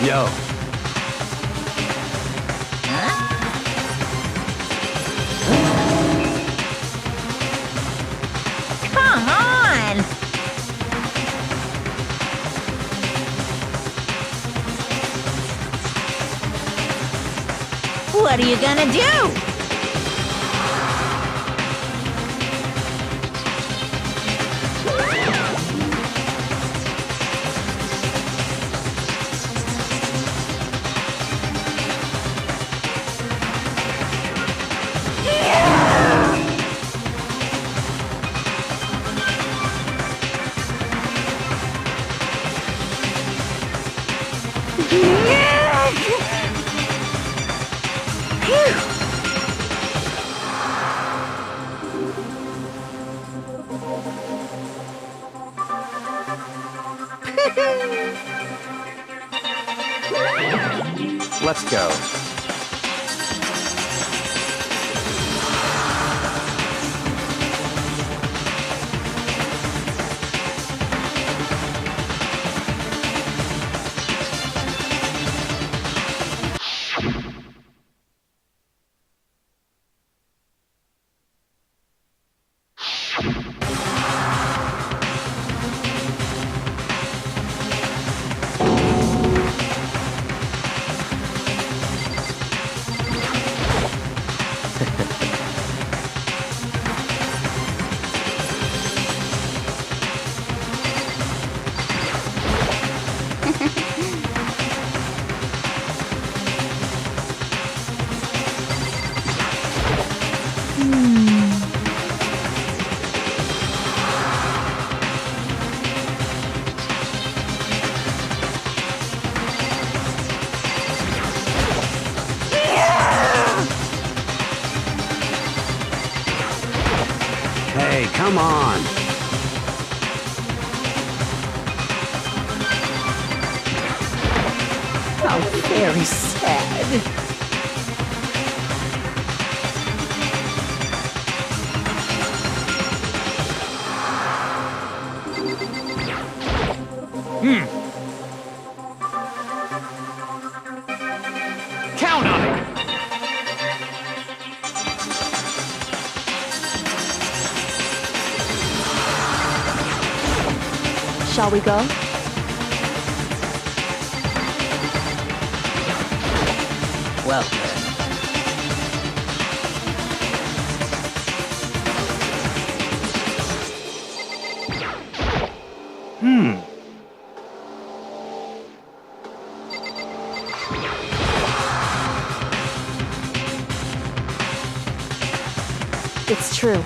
Yo. Come on! What are you gonna do? Let's go. Hey, come on! How very sad. Count on it! Shall we go? Well then. It's true.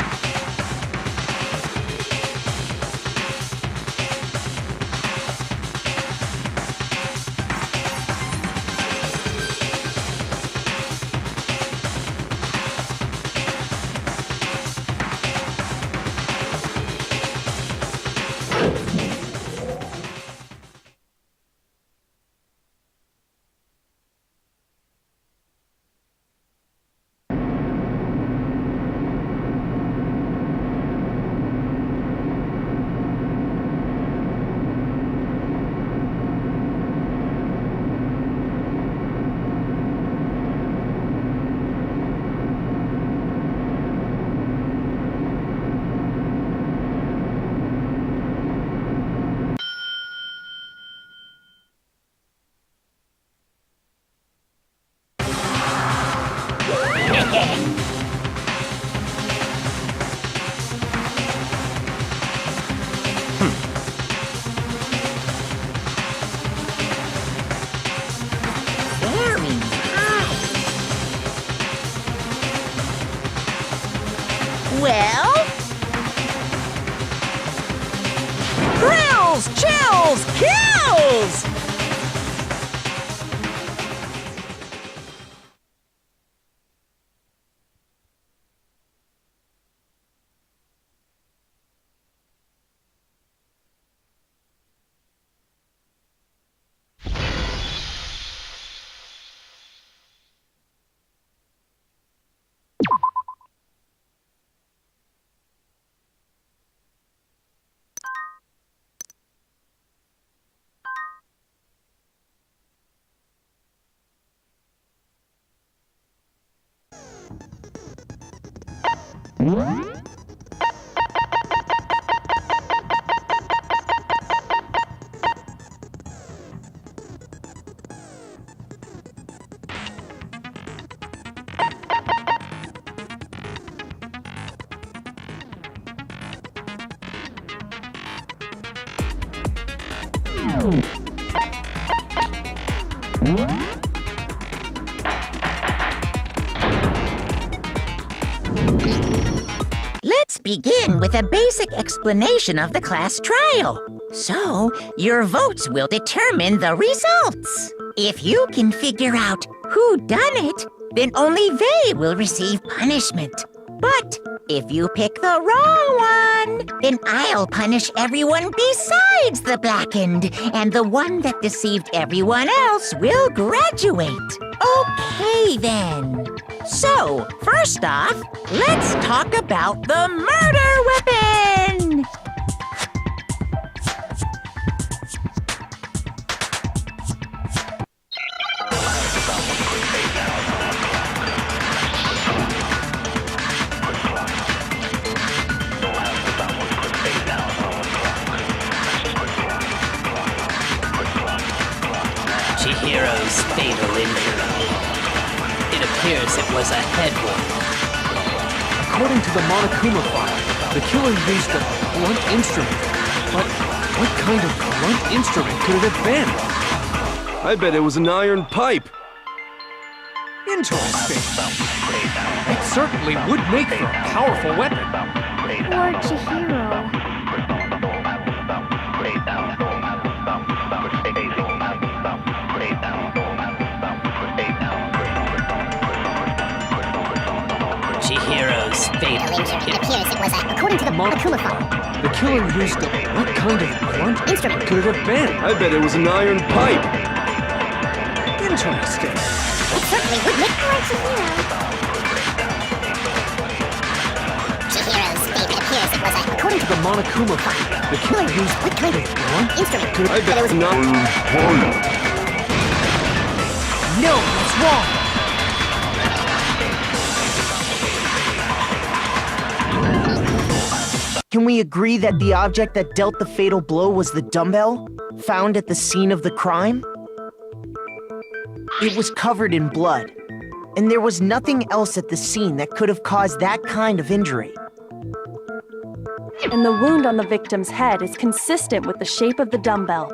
Well? Thrills, chills, kills! Let's begin with a basic explanation of the class trial. So, your votes will determine the results. If you can figure out who done it, then only they will receive punishment. But if you pick the wrong one, then I'll punish everyone besides the blackened, and the one that deceived everyone else will graduate. Okay, then. So, first off, let's talk about the murder weapon! Chihiro's fatal injury. It appears it was a head wound. According to the Monokuma file, the killer used a blunt instrument. But what kind of blunt instrument could it have been? I bet it was an iron pipe. Interesting. It certainly would make for a powerful weapon. Or Chihiro. Chihiro's fatal injury. According to the Monokuma file. The killer used a what kind of blunt instrument could it have been? I bet it was an iron pipe. Interesting. It certainly would make for Chihiro. Chihiro's fate appears it was a... According to the Monokuma file, the killer used What kind of blunt instrument? could I bet it was an iron pipe. No, it's wrong. Can we agree that the object that dealt the fatal blow was the dumbbell, found at the scene of the crime? It was covered in blood, and there was nothing else at the scene that could have caused that kind of injury. And the wound on the victim's head is consistent with the shape of the dumbbell.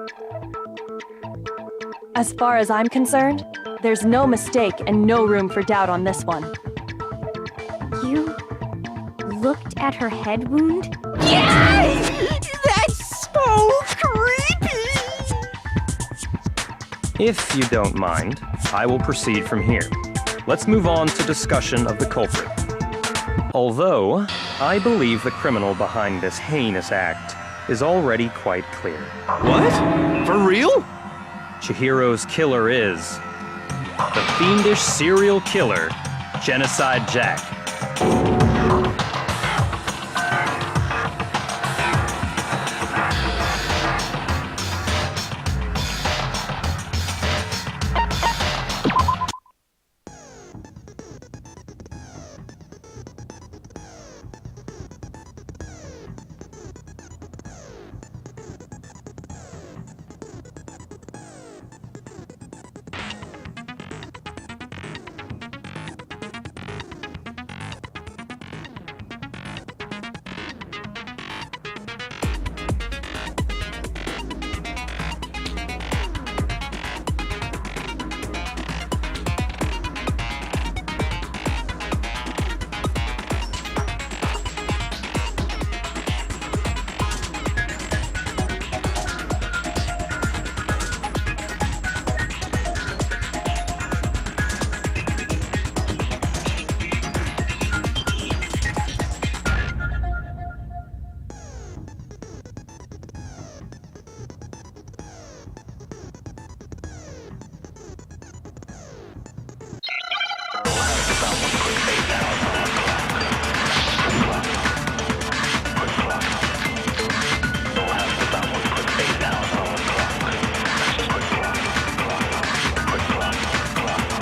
As far as I'm concerned, there's no mistake and no room for doubt on this one. You looked at her head wound? Yay! That's so creepy! If you don't mind, I will proceed from here. Let's move on to discussion of the culprit. Although, I believe the criminal behind this heinous act is already quite clear. What? For real? Chihiro's killer is the fiendish serial killer, Genocide Jack.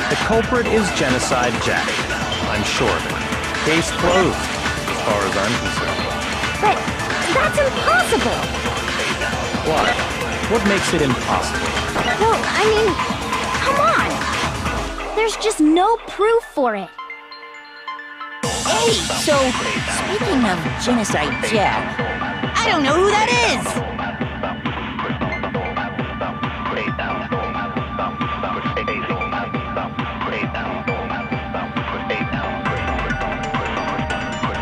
The culprit is Genocide Jack. I'm sure of it. Case closed. far as I'm concerned. But that's impossible! Why? What makes it impossible? Well, I mean, come on! There's just no proof for it. Hey, so, speaking of Genocide Jack, I don't know who that is!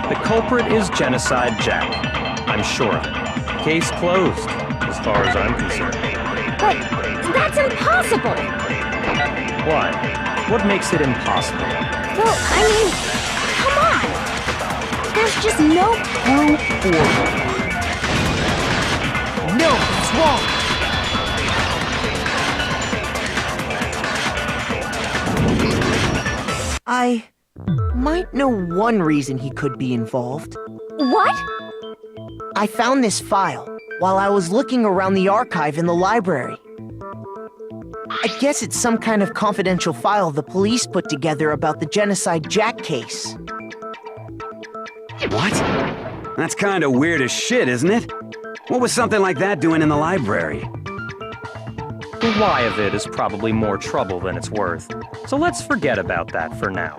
The culprit is Genocide Jack. I'm sure of it. Case closed, as far as I'm concerned. But that's impossible! Why? What makes it impossible? Well, I mean, come on! There's just no proof for it. No, it's wrong. I might know one reason he could be involved. What? I found this file while I was looking around the archive in the library. I guess it's some kind of confidential file the police put together about the Genocide Jack case. What? That's kind of weird as shit, isn't it? What was something like that doing in the library? The why of it is probably more trouble than it's worth, so let's forget about that for now.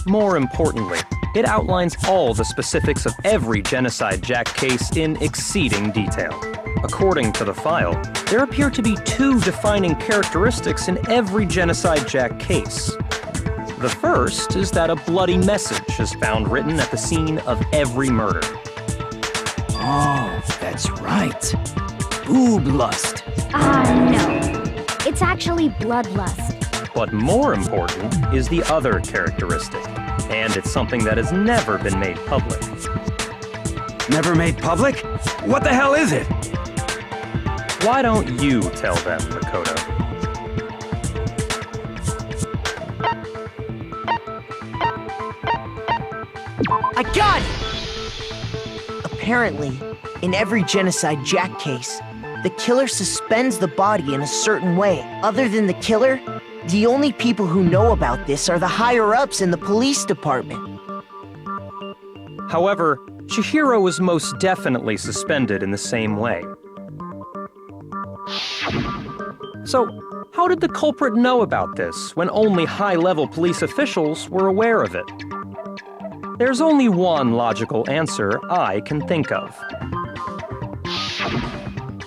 More importantly, it outlines all the specifics of every Genocide Jack case in exceeding detail. According to the file, there appear to be two defining characteristics in every Genocide Jack case. The first is that a bloody message is found written at the scene of every murder. Oh, that's right. Boob lust. No. It's actually bloodlust. But more important is the other characteristic, and it's something that has never been made public. Never made public? What the hell is it? Why don't you tell them, Makoto? I got it! Apparently, in every Genocide Jack case, the killer suspends the body in a certain way. Other than the killer, the only people who know about this are the higher-ups in the police department. However, Chihiro was most definitely suspended in the same way. So, how did the culprit know about this when only high-level police officials were aware of it? There's only one logical answer I can think of.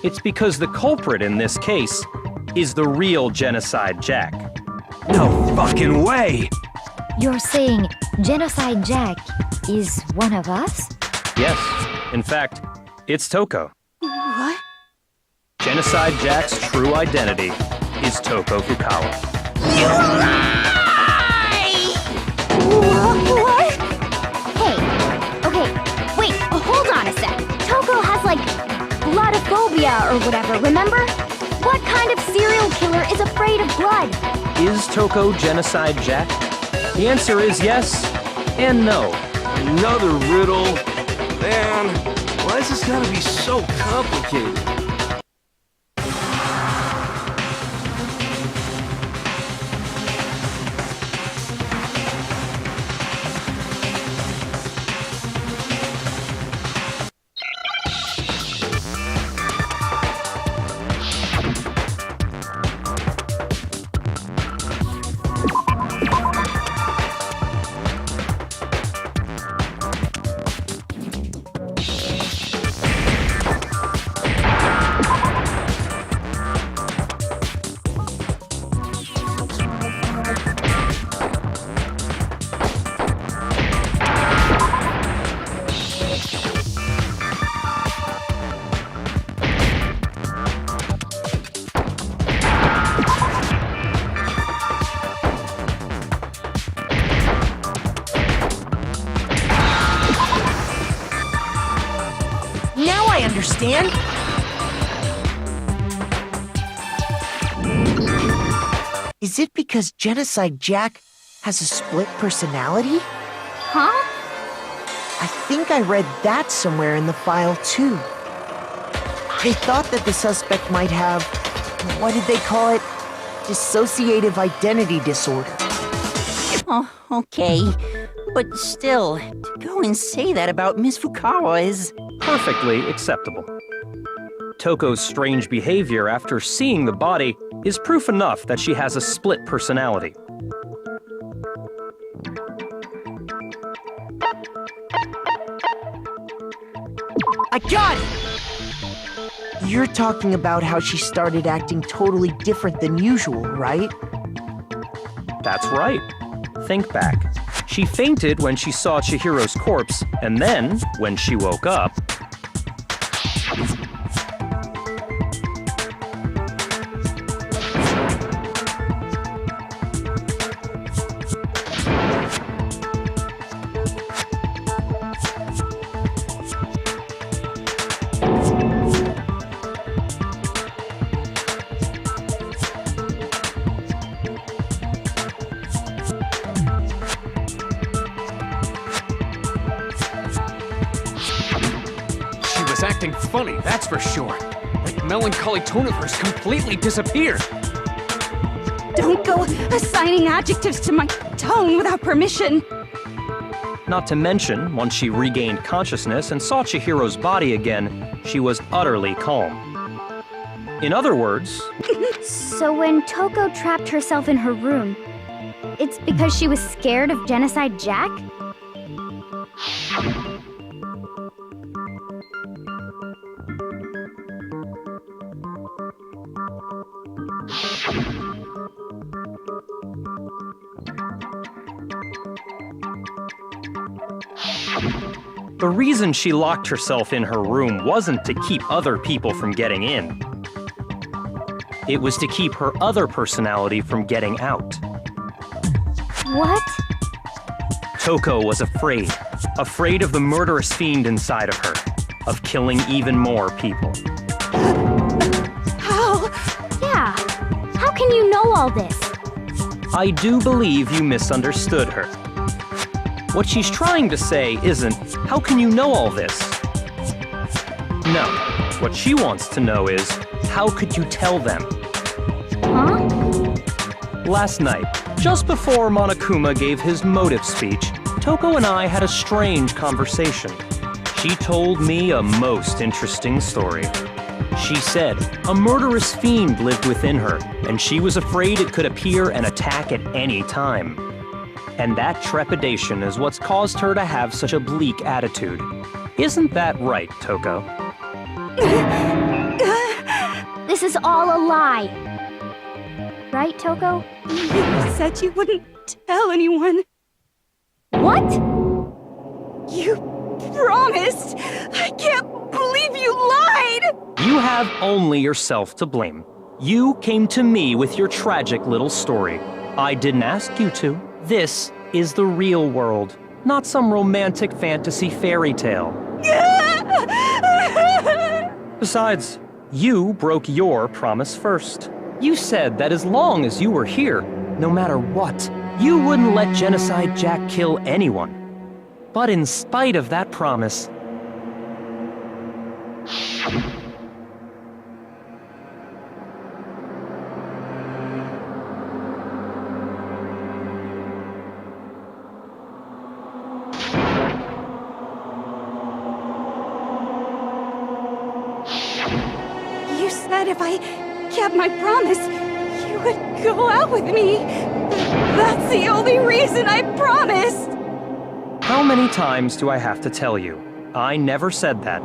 It's because the culprit in this case is the real Genocide Jack. No fucking way! You're saying Genocide Jack is one of us? Yes, in fact, it's Toko. What? Genocide Jack's true identity is Toko Fukawa. What? Hey, okay, wait, hold on a sec. Toko has like bloodophobia or whatever, remember? What kind of serial killer is afraid of blood? Is Toko Genocide Jack? The answer is yes and no. Another riddle. Man, why is this gotta be so complicated? Understand? Is it because Genocide Jack has a split personality? Huh? I think I read that somewhere in the file, too. They thought that the suspect might have, what did they call it? Dissociative identity disorder. Oh, okay. But still, to go and say that about Miss Fukawa is... Perfectly acceptable. Toko's strange behavior after seeing the body is proof enough that she has a split personality. I got it! You're talking about how she started acting totally different than usual, right? That's right. Think back. She fainted when she saw Chihiro's corpse, and then, when she woke up... acting funny, that's for sure. That melancholy tone of hers completely disappeared. Don't go assigning adjectives to my tone without permission. Not to mention, once she regained consciousness and saw Chihiro's body again, she was utterly calm. In other words... So when Toko trapped herself in her room, it's because she was scared of Genocide Jack? The reason she locked herself in her room wasn't to keep other people from getting in. It was to keep her other personality from getting out. What? Toko was afraid. Afraid of the murderous fiend inside of her. Of killing even more people. How? Yeah. How can you know all this? I do believe you misunderstood her. What she's trying to say isn't, how can you know all this? No. What she wants to know is, how could you tell them? Huh? Last night, just before Monokuma gave his motive speech, Toko and I had a strange conversation. She told me a most interesting story. She said a murderous fiend lived within her, and she was afraid it could appear and attack at any time. And that trepidation is what's caused her to have such a bleak attitude. Isn't that right, Toko? This is all a lie. Right, Toko? You said you wouldn't tell anyone. What? You promised! I can't believe you lied! You have only yourself to blame. You came to me with your tragic little story. I didn't ask you to. This is the real world, not some romantic fantasy fairy tale. Besides, you broke your promise first. You said that as long as you were here, no matter what, you wouldn't let Genocide Jack kill anyone. But in spite of that promise... You said if I kept my promise, you would go out with me. That's the only reason I promised. How many times do I have to tell you? I never said that.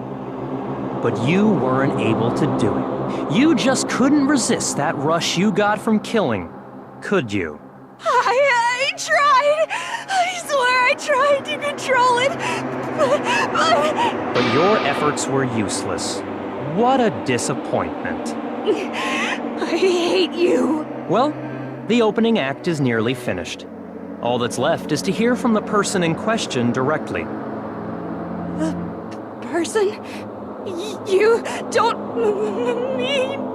But you weren't able to do it. You just couldn't resist that rush you got from killing, could you? I tried. I swear I tried to control it. But your efforts were useless. What a disappointment. I hate you. Well, the opening act is nearly finished. All that's left is to hear from the person in question directly. The person? You don't mean...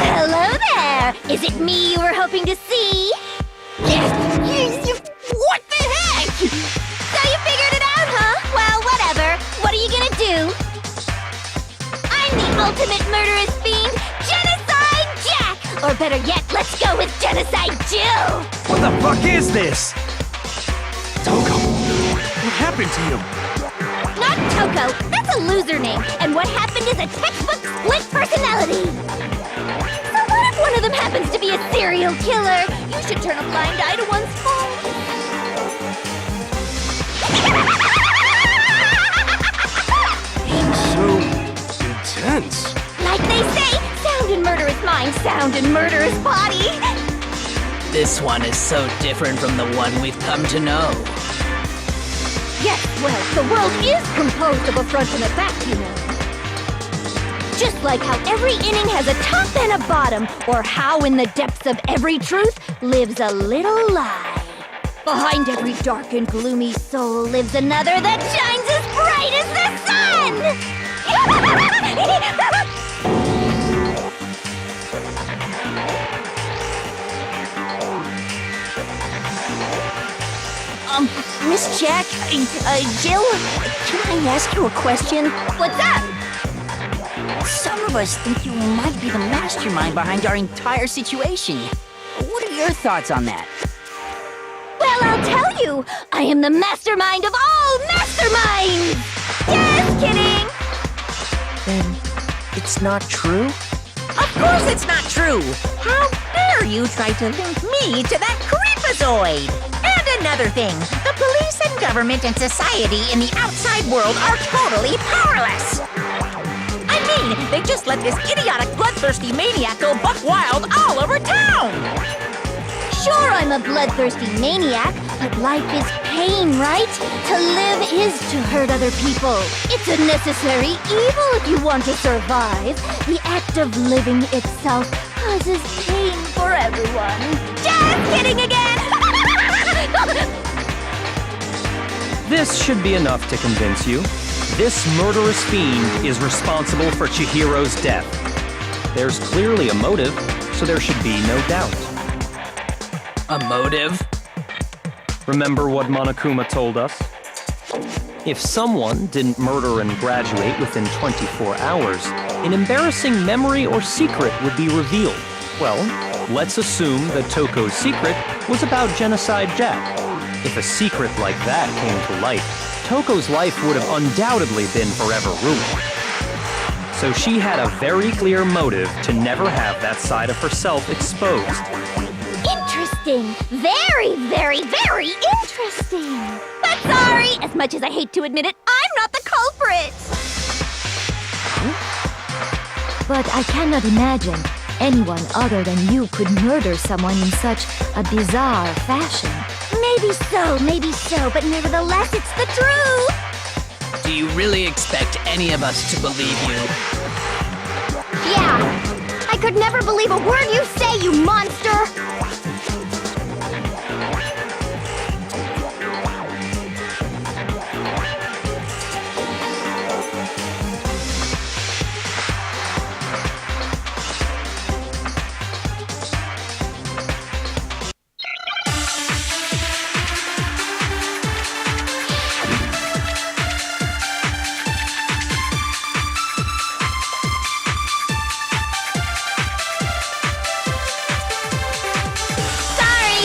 Hello there! Is it me you were hoping to see? So you figured it out, huh? Well, whatever. What are you gonna do? I'm the ultimate murderous fiend, Genocide Jack! Or better yet, let's go with Genocide Jill! What the fuck is this? Toko, what happened to you? Not Toko, that's a loser name. And what happened is a textbook split personality. So what if one of them happens to be a serial killer? You should turn a blind eye to one's fault. So intense. Like they say, sound in murderous mind, sound in murderous body. This one is so different from the one we've come to know. Yes, well, the world is composed of a front and a back, you know. Just like how every inning has a top and a bottom, or how in the depths of every truth lives a little lie. Behind every dark and gloomy soul lives another that shines as bright as the sun! Miss Jack, Jill, can I ask you a question? What's up? Some of us think you might be the mastermind behind our entire situation. What are your thoughts on that? Well, I'll tell you! I am the mastermind of all masterminds! Just kidding! Then it's not true? Of course it's not true! How dare you try to link me to that creepazoid? And another thing, the police and government and society in the outside world are totally powerless! I mean, they just let this idiotic, bloodthirsty maniac go buck wild all over town! Sure, I'm a bloodthirsty maniac, but life is pain, right? To live is to hurt other people. It's a necessary evil if you want to survive. The act of living itself causes pain for everyone. Just kidding again! This should be enough to convince you. This murderous fiend is responsible for Chihiro's death. There's clearly a motive, so there should be no doubt. A motive? Remember what Monokuma told us? If someone didn't murder and graduate within 24 hours, an embarrassing memory or secret would be revealed. Well, let's assume that Toko's secret was about Genocide Jack. If a secret like that came to light, Toko's life would have undoubtedly been forever ruined. So she had a very clear motive to never have that side of herself exposed. Interesting. Very, very, very interesting. But sorry, as much as I hate to admit it, I'm not the culprit. But I cannot imagine anyone other than you could murder someone in such a bizarre fashion. Maybe so, but nevertheless, it's the truth. Do you really expect any of us to believe you? Yeah. I could never believe a word you say, you monster.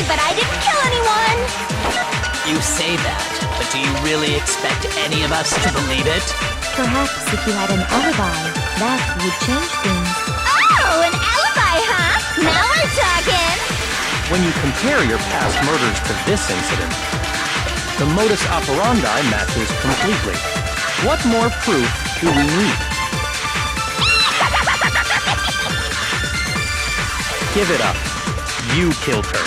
But I didn't kill anyone! You say that, but do you really expect any of us to believe it? Perhaps if you had an alibi, that would change things. Oh, an alibi, huh? Now we're talking! When you compare your past murders to this incident, the modus operandi matches completely. What more proof do we need? Give it up. You killed her.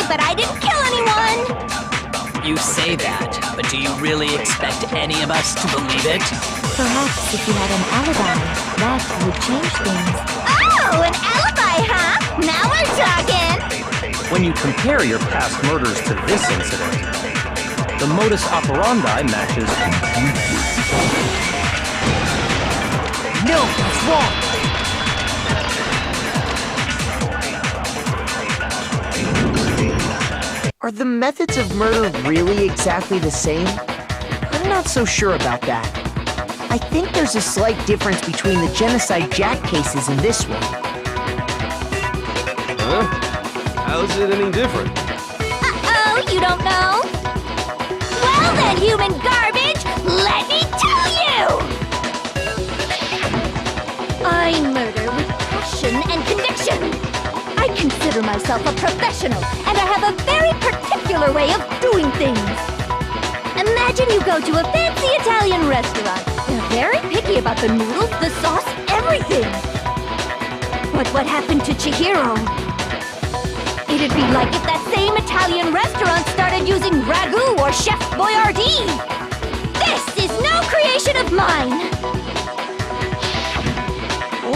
But I didn't kill anyone! You say that, but do you really expect any of us to believe it? Perhaps if you had an alibi, that would change things. Oh, an alibi, huh? Now we're talking! When you compare your past murders to this incident, the modus operandi matches completely. No, that's wrong. Are the methods of murder really exactly the same? I'm not so sure about that. I think there's a slight difference between the Genocide Jack cases and this one. Huh? How's it any different? Uh-oh, you don't know? Well then, human garbage, let me tell you! I murder with passion and conviction. I consider myself a professional, and I have a very particular way of doing things. Imagine you go to a fancy Italian restaurant. They're very picky about the noodles, the sauce, everything. But what happened to Chihiro? It'd be like if that same Italian restaurant started using ragu or Chef Boyardee. This is no creation of mine.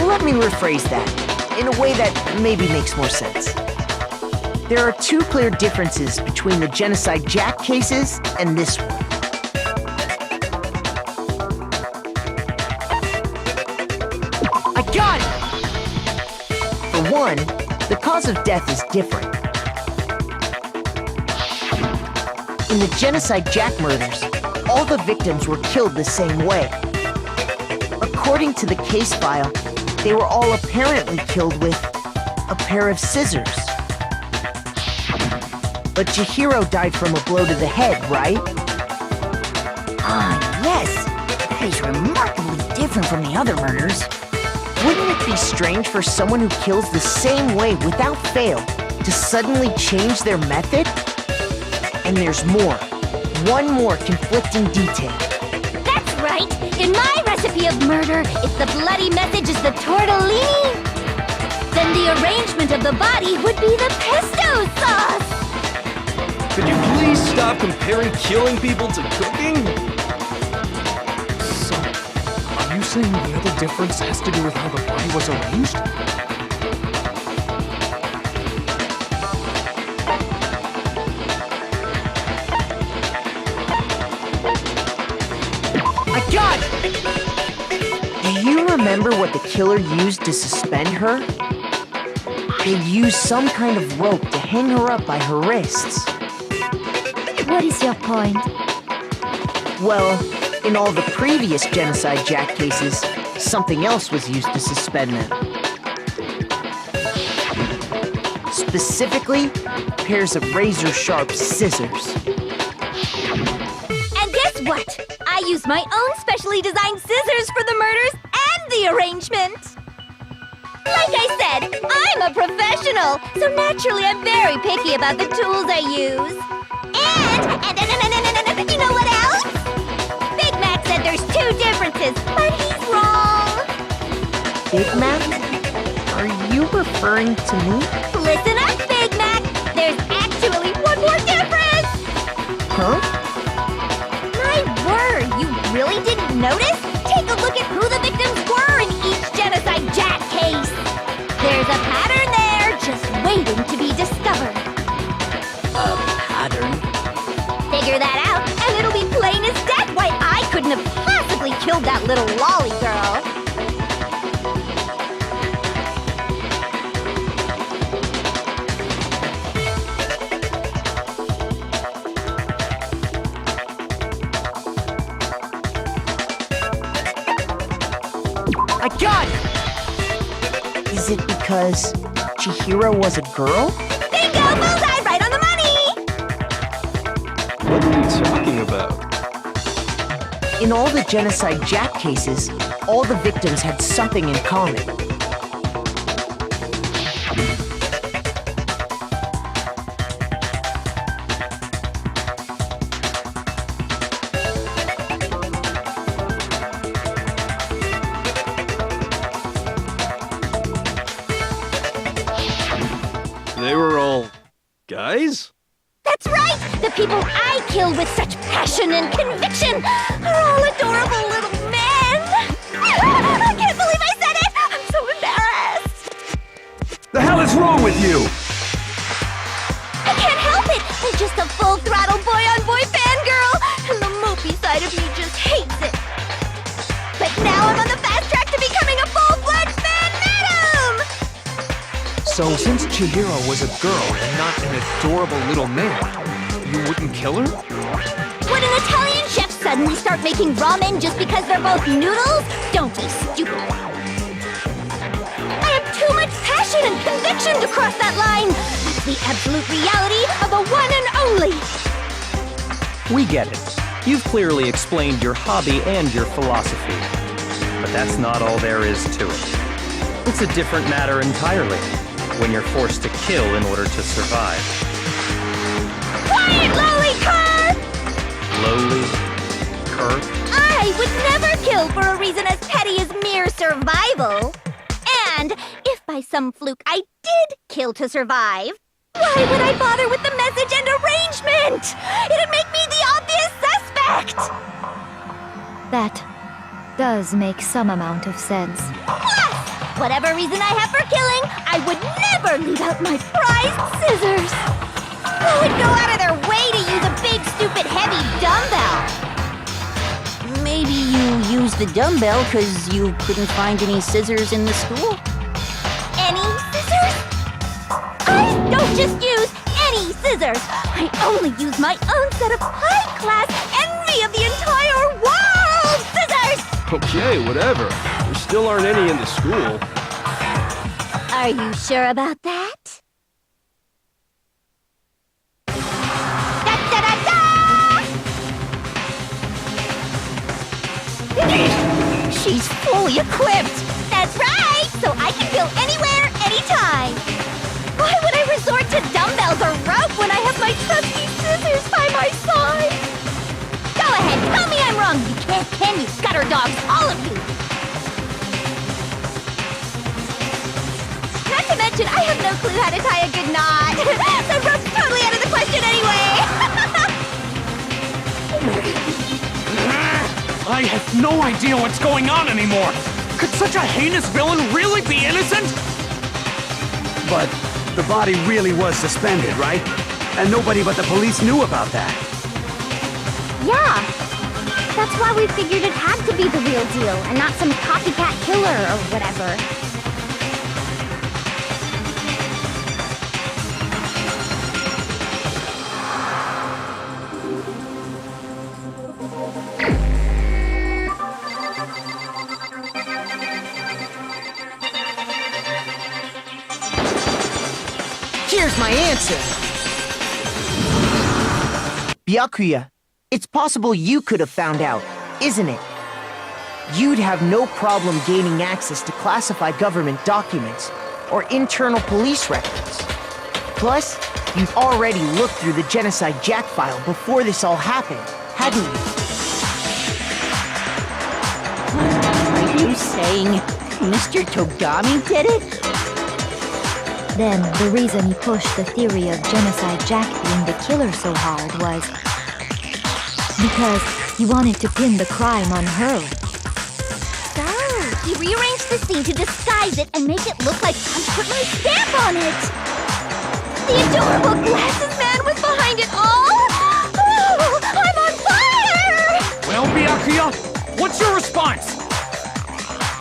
Let me rephrase that in a way that maybe makes more sense. There are two clear differences between the Genocide Jack cases and this one. I got it! For one, the cause of death is different. In the Genocide Jack murders, all the victims were killed the same way. According to the case file, they were all apparently killed with a pair of scissors. But Chihiro died from a blow to the head, right? Ah, yes. That is remarkably different from the other murders. Wouldn't it be strange for someone who kills the same way without fail to suddenly change their method? And there's more. One more conflicting detail. That's right! In my recipe of murder, if the bloody message is the tortellini, then the arrangement of the body would be the pesto sauce! Could you please stop comparing killing people to cooking? So, are you saying the other difference has to do with how the body was arranged? I got it! Do you remember what the killer used to suspend her? They used some kind of rope to hang her up by her wrists. What is your point? Well, in all the previous Genocide Jack cases, something else was used to suspend them. Specifically, pairs of razor-sharp scissors. And guess what? I use my own specially designed scissors for the murders and the arrangement! Like I said, I'm a professional, so naturally I'm very picky about the tools I use. And you know what else? Big Mac said there's two differences, but he's wrong. Big Mac? Are you referring to me? Listen up, Big Mac. There's actually one more difference. Huh? My word, you really didn't notice? Take a look at who the victims were in each Genocide Jack case. There's a pattern there, just waiting to be discovered. A pattern? Figure that out, and it'll be plain as death why I couldn't have possibly killed that little lolly girl. I got it! Is it because Chihiro was a girl? Bingo! Bullseye! Right on the money! What are you talking about? In all the Genocide Jack cases, all the victims had something in common. They were all guys? That's right! The people I kill with such passion and conviction are all adorable little men! I can't believe I said it! I'm so embarrassed! The hell is wrong with you? I can't help it! I'm just a full-throttle boy-on-boy fangirl, and the mopey side of me just hates it. But now I'm on the fast track to becoming So since Chihiro was a girl and not an adorable little man, you wouldn't kill her? Would an Italian chef suddenly start making ramen just because they're both noodles? Don't be stupid. I have too much passion and conviction to cross that line. That's the absolute reality of the one and only. We get it. You've clearly explained your hobby and your philosophy. But that's not all there is to it. It's a different matter entirely, when you're forced to kill in order to survive. Quiet, lowly cur! Lowly? Cur? I would never kill for a reason as petty as mere survival. And if by some fluke I did kill to survive, why would I bother with the message and arrangement? It'd make me the obvious suspect! That does make some amount of sense. Plus, whatever reason I have for killing, I would never leave out my prized scissors. Who would go out of their way to use a big, stupid, heavy dumbbell? Maybe you used the dumbbell because you couldn't find any scissors in the school? Any scissors? I don't just use any scissors. I only use my own set of high-class envy of the entire world scissors! Okay, whatever. There still aren't any in the school. Are you sure about that? Da-da-da-da! She's fully equipped! That's right! So I can go anywhere, anytime! Why would I resort to dumbbells or rope when I have my trusty scissors by my side? Go ahead, tell me I'm wrong, you can you gutter dogs, all of you! Not to mention, I have no clue how to tie a good knot. So rope's totally out of the question anyway! I have no idea what's going on anymore! Could such a heinous villain really be innocent? But the body really was suspended, right? And nobody but the police knew about that. Yeah. That's why we figured it had to be the real deal and not some copycat killer or whatever. Here's my answer. Byakuya, it's possible you could have found out, isn't it? You'd have no problem gaining access to classified government documents or internal police records. Plus, you'd already looked through the Genocide Jack file before this all happened, hadn't you? Are you saying Mr. Togami did it? Then the reason he pushed the theory of Genocide Jack being the killer so hard was because he wanted to pin the crime on her. So, he rearranged the scene to disguise it and make it look like I put my stamp on it! The adorable glasses man was behind it all! Oh, I'm on fire! Well, Byakuya, what's your response?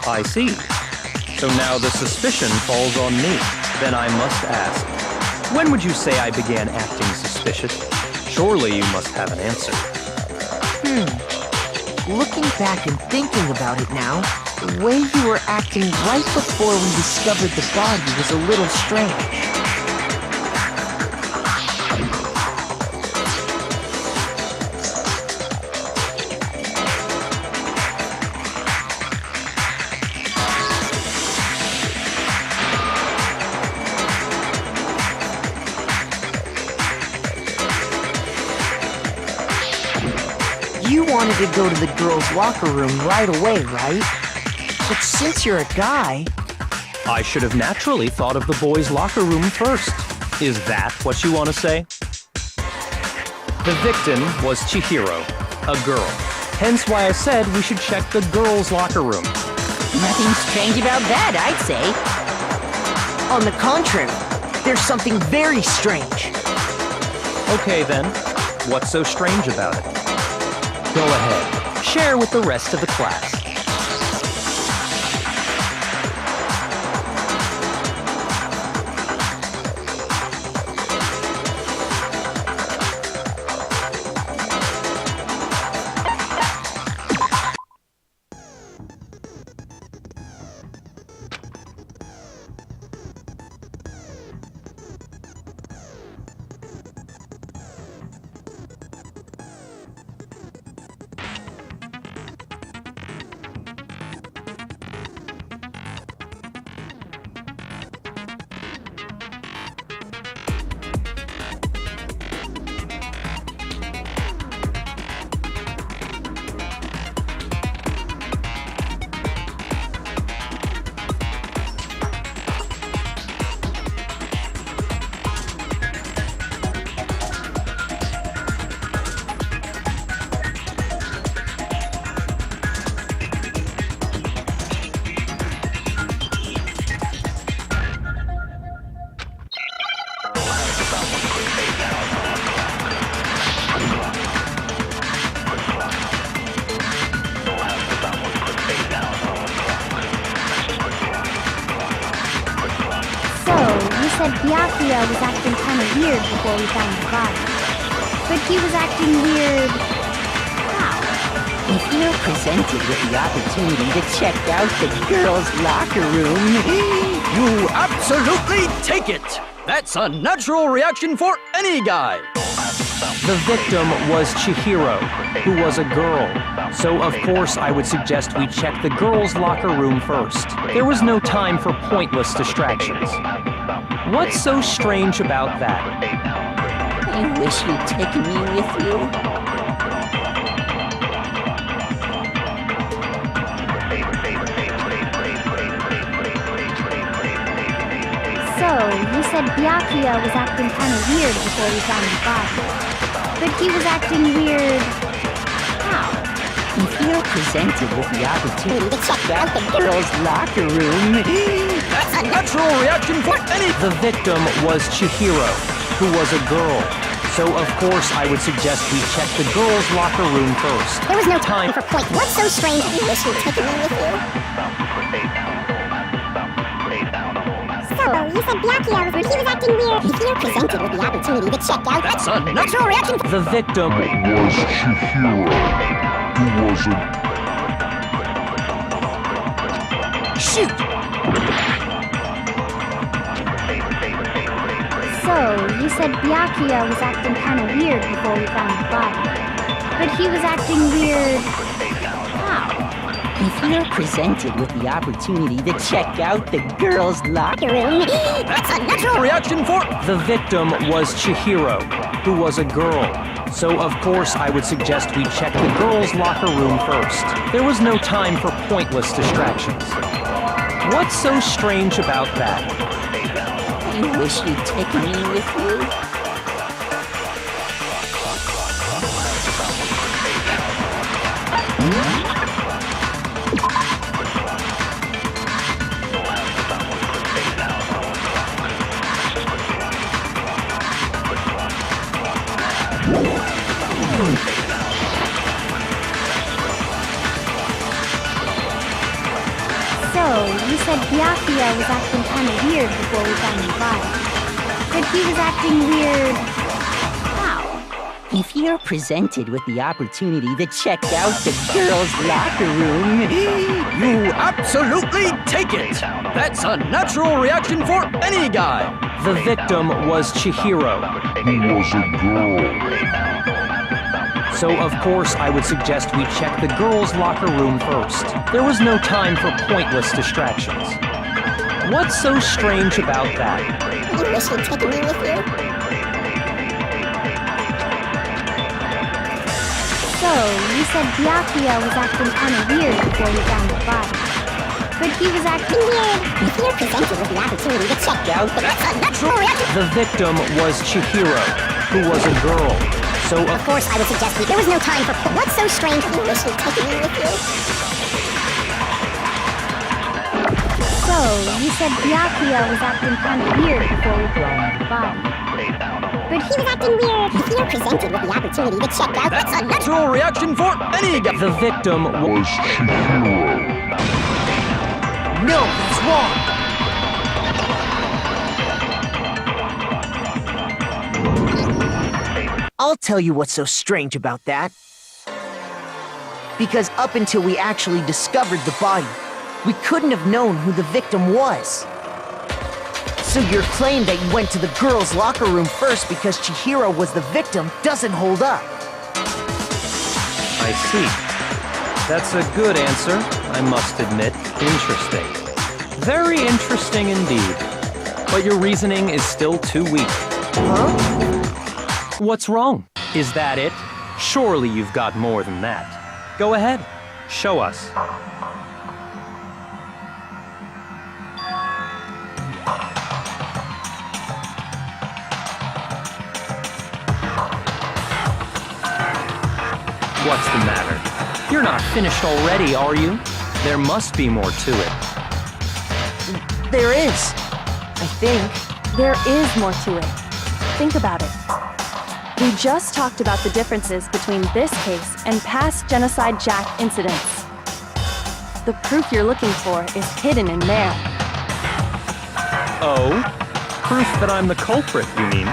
I see. So now the suspicion falls on me. Then I must ask, when would you say I began acting suspicious? Surely you must have an answer. Looking back and thinking about it now, the way you were acting right before we discovered the body was a little strange. You wanted to go to the girls' locker room right away, right? But since you're a guy... I should have naturally thought of the boys' locker room first. Is that what you want to say? The victim was Chihiro, a girl. Hence why I said we should check the girls' locker room. Nothing strange about that, I'd say. On the contrary, there's something very strange. Okay then, what's so strange about it? Go ahead, share with the rest of the class. said Byakuya was acting kind of weird before we found the body. But he was acting weird. How? If you're presented with the opportunity to check out the girls' locker room, You absolutely take it! That's a natural reaction for any guy! The victim was Chihiro, who was a girl. So of course I would suggest we check the girls' locker room first. There was no time for pointless distractions. What's so strange about that? I wish you'd taken me with you. So, you said Byakuya was acting kind of weird before we found the body. But he was acting weird. How? If you're presented with the opportunity to check out the girls' locker room, That's a natural reaction for any... The victim was Chihiro, who was a girl. So of course I would suggest we check the girls' locker room first. There was no time for point. What's so strange? You wish you'd taken me with you. So, you said Byakuya was weird. He was acting weird. If you're presented with the opportunity to check out... That's a natural reaction for... The victim was Chihiro, who was a... Shoot! So, you said Byakuya was acting kind of weird before we found the body. But he was acting weird. How? if you're presented with the opportunity to check out the girls' locker room, That's a natural reaction for... The victim was Chihiro, who was a girl. So of course I would suggest we check the girls' locker room first. There was no time for pointless distractions. What's so strange about that? I wish you'd taken me with you. So, you said Byakuya was acting kind of weird before we found the body. But he was acting weird... how? If you're presented with the opportunity to check out the girls' locker room, You absolutely take it! That's a natural reaction for any guy! The victim was Chihiro. who was a girl. So of course I would suggest we check the girls' locker room first. There was no time for pointless distractions. What's so strange about that? You wish you'd taken me with you? So, you said Byakuya was acting kind of weird before we found the body. But he was acting weird. If you're presented with the opportunity to check out the... That's a natural reaction! The victim was Chihiro, who was a girl. So Of course, I would suggest there was no time for... What's so strange? You wish you'd taken me with you? So, you said Byakuya was acting kind of weird before we found the body. But he was acting weird. If you're presented with the opportunity to check out... That's a natural reaction for any guy! the victim Was Chihiro. No, that's wrong! I'll tell you what's so strange about that. Because up until we actually discovered the body, we couldn't have known who the victim was. So your claim that you went to the girls' locker room first because Chihiro was the victim doesn't hold up. I see. That's a good answer, I must admit. Interesting. Very interesting indeed. But your reasoning is still too weak. Huh? What's wrong? Is that it? Surely you've got more than that. Go ahead. Show us. What's the matter? You're not finished already, are you? There must be more to it. There is. I think. There is more to it. Think about it. We just talked about the differences between this case and past Genocide Jack incidents. The proof you're looking for is hidden in there. Oh? Proof that I'm the culprit, you mean?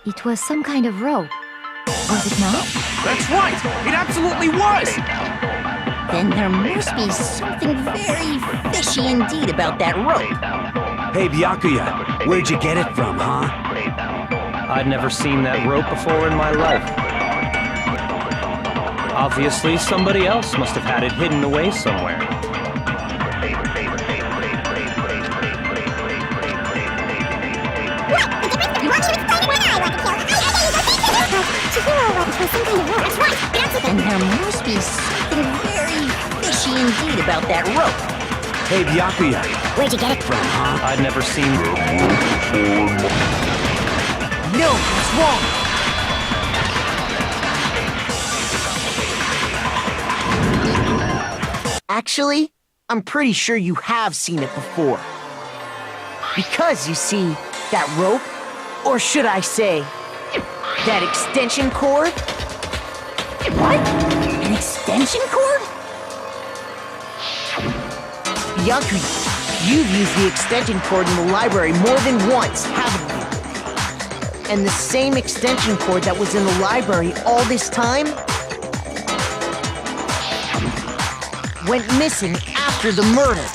It was some kind of rope, was it not? That's right! It absolutely was! Then there must be something very fishy indeed about that rope. Hey, Byakuya, where'd you get it from, huh? I'd never seen that rope before in my life. Obviously, somebody else must have had it hidden away somewhere. And there must be something very fishy indeed about that rope. Hey, Byakuya, Where'd you get it from, huh? I'd never seen it. No, it's wrong. Actually, I'm pretty sure you have seen it before. Because, you see, that rope, or should I say, that extension cord? What? An extension cord? Byakuya, you've used the extension cord in the library more than once, haven't you? And the same extension cord that was in the library all this time went missing after the murder.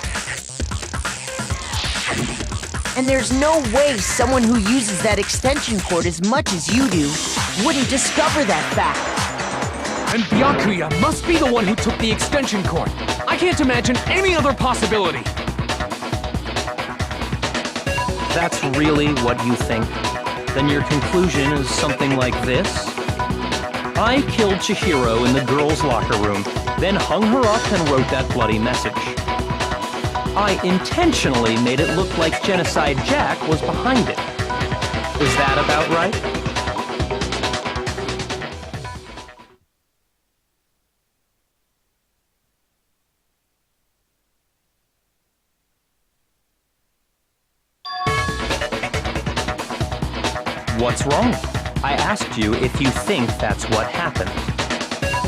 And there's no way someone who uses that extension cord as much as you do wouldn't discover that fact. And Byakuya must be the one who took the extension cord. I can't imagine any other possibility. That's really what you think? Then your conclusion is something like this? I killed Chihiro in the girls' locker room, then hung her up and wrote that bloody message. I intentionally made it look like Genocide Jack was behind it. Is that about right? What's wrong? I asked you if you think that's what happened.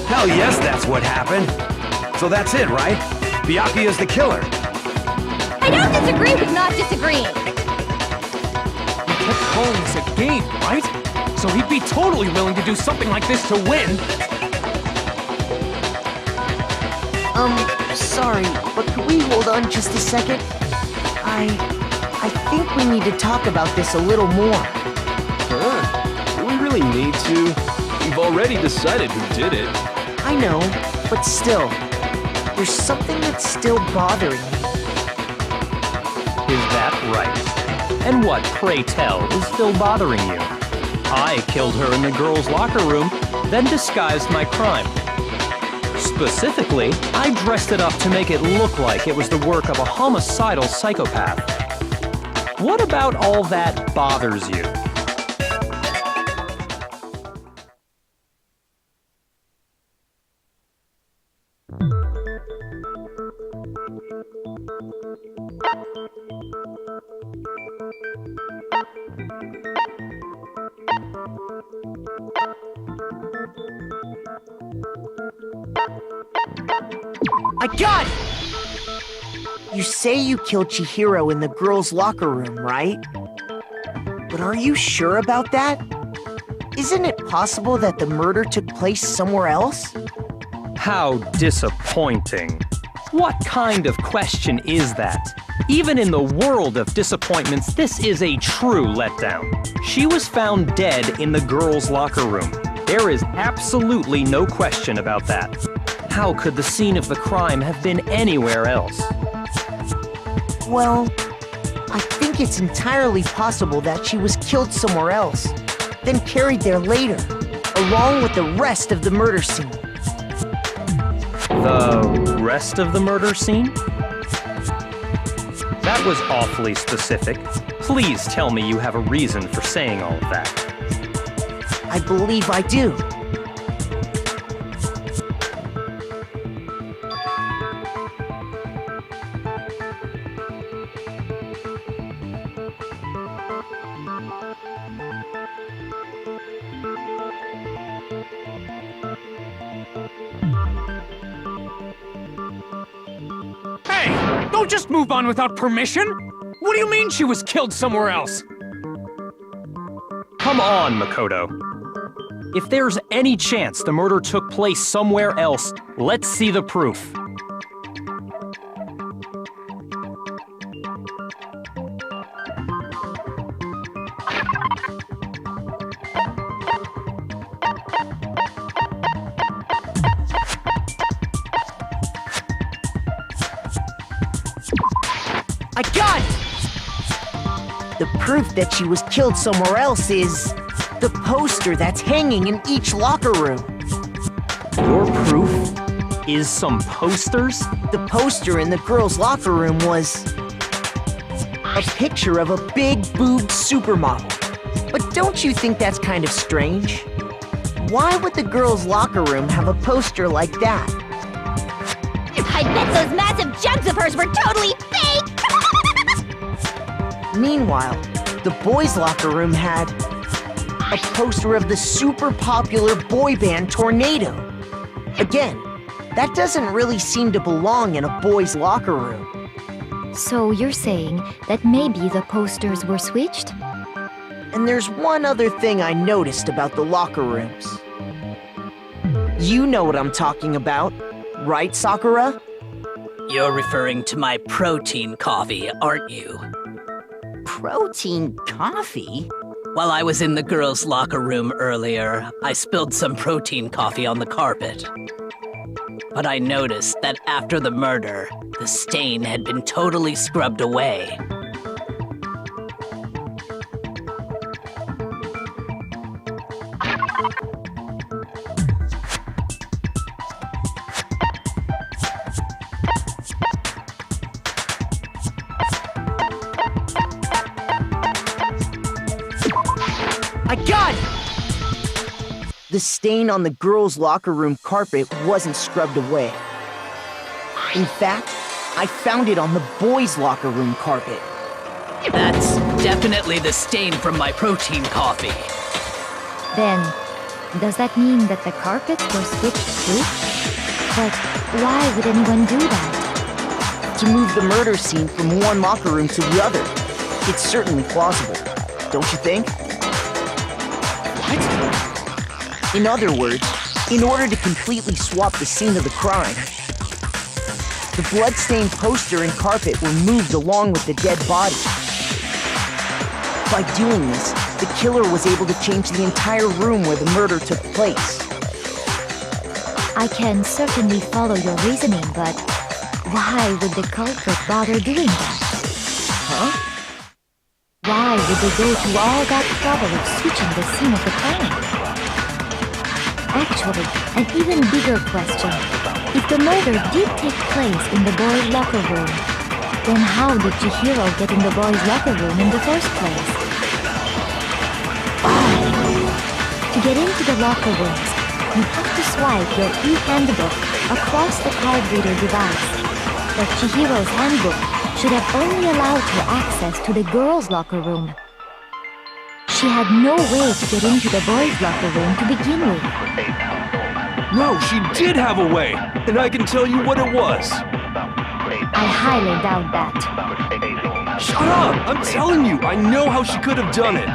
Hell yes, that's what happened. So that's it, right? Byakuya's the killer. I don't disagree with not disagreeing. He kept calling this a game, right? So he'd be totally willing to do something like this to win. Sorry, but could we hold on just a second? I think we need to talk about this a little more. Do we really need to? We've already decided who did it. I know, but still, there's something that's still bothering me. Is that right? And what, pray tell, is still bothering you? I killed her in the girls' locker room, then disguised my crime. Specifically, I dressed it up to make it look like it was the work of a homicidal psychopath. What about all that bothers you? I got it! You say you killed Chihiro in the girls' locker room, right? But are you sure about that? Isn't it possible that the murder took place somewhere else? How disappointing. What kind of question is that? Even in the world of disappointments, this is a true letdown. She was found dead in the girls' locker room. There is absolutely no question about that. How could the scene of the crime have been anywhere else? Well, I think it's entirely possible that she was killed somewhere else, then carried there later, along with the rest of the murder scene. The rest of the murder scene? That was awfully specific. Please tell me you have a reason for saying all of that. I believe I do. Hey! Don't just move on without permission! What do you mean she was killed somewhere else? Come on, Makoto. If there's any chance the murder took place somewhere else, let's see the proof. I got it! The proof that she was killed somewhere else is the poster that's hanging in each locker room. Your proof is some posters? The poster in the girls' locker room was a picture of a big-boobed supermodel. But don't you think that's kind of strange? Why would the girls' locker room have a poster like that? I bet those massive jugs of hers were totally fake! Meanwhile, the boys' locker room had a poster of the super popular boy band Tornado. Again, that doesn't really seem to belong in a boys' locker room. So you're saying that maybe the posters were switched? And there's one other thing I noticed about the locker rooms. You know what I'm talking about, right, Sakura? You're referring to my protein coffee, aren't you? Protein coffee? While I was in the girls' locker room earlier, I spilled some protein coffee on the carpet. But I noticed that after the murder, the stain had been totally scrubbed away. I got it! The stain on the girls' locker room carpet wasn't scrubbed away. In fact, I found it on the boys' locker room carpet. That's definitely the stain from my protein coffee. Then, does that mean that the carpets were switched too? But why would anyone do that? To move the murder scene from one locker room to the other. It's certainly plausible, don't you think? What? In other words, in order to completely swap the scene of the crime, the blood-stained poster and carpet were moved along with the dead body. By doing this, the killer was able to change the entire room where the murder took place. I can certainly follow your reasoning, but why would the culprit bother doing that? Huh? Why would they go to all that trouble of switching the scene of the crime? Actually, an even bigger question. If the murder did take place in the boys' locker room, then how did Chihiro get in the boys' locker room in the first place? To get into the locker rooms, you have to swipe your e-handbook across the card reader device. But Chihiro's handbook should have only allowed her access to the girls' locker room. She had no way to get into the boys' locker room to begin with. No, she did have a way, and I can tell you what it was. I highly doubt that. Shut up! I'm telling you, I know how she could have done it.